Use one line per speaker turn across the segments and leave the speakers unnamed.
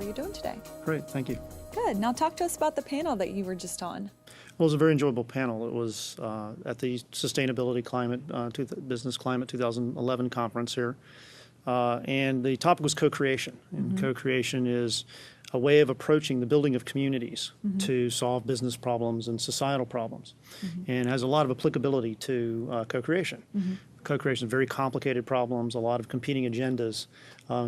are you doing today?
Great, thank you.
Good. Now talk to us about the panel that you were just on.
Well, it was a very enjoyable panel. It was at the Sustainability Business Climate 2011 conference here. And the topic was co-creation. And co-creation is a way of approaching the building of communities to solve business problems and societal problems, and has a lot of applicability to co-creation. Co-creation is very complicated problems, a lot of competing agendas,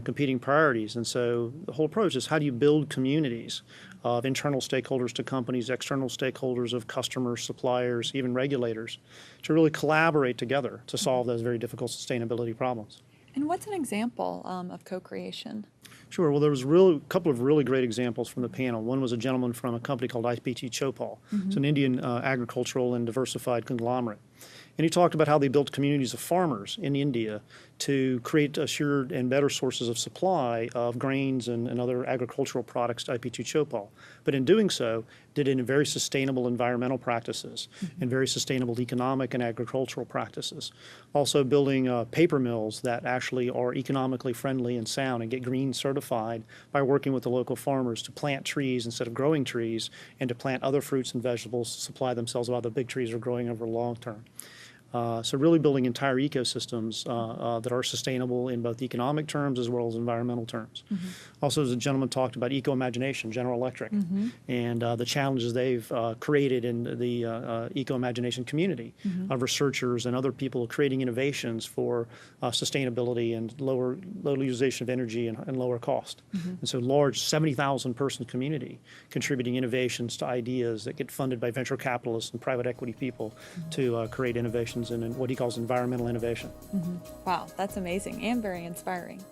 competing priorities, and so the whole approach is how do you build communities of internal stakeholders to companies, external stakeholders of customers, suppliers, even regulators, to really collaborate together to solve those very difficult sustainability problems.
And what's an example of co-creation?
Sure. Well, there was a couple of really great examples from the panel. One was a gentleman from a company called IPT Chopal. It's an Indian agricultural and diversified conglomerate. And he talked about how they built communities of farmers in India to create assured and better sources of supply of grains and other agricultural products to IPT Chopal. But in doing so, did it in very sustainable environmental practices and very sustainable economic and agricultural practices. Also building paper mills that actually are economically friendly and sound and get green certified by working with the local farmers to plant trees instead of growing trees and to plant other fruits and vegetables to supply themselves while the big trees are growing over the long term. So really building entire ecosystems that are sustainable in both economic terms as well as environmental terms. Also, as a gentleman talked about eco-imagination, General Electric, and the challenges they've created in the eco-imagination community of researchers and other people creating innovations for sustainability and low utilization of energy and lower cost. And so large 70,000 person community contributing innovations to ideas that get funded by venture capitalists and private equity people to create innovations in what he calls environmental innovation.
Wow, that's amazing and very inspiring.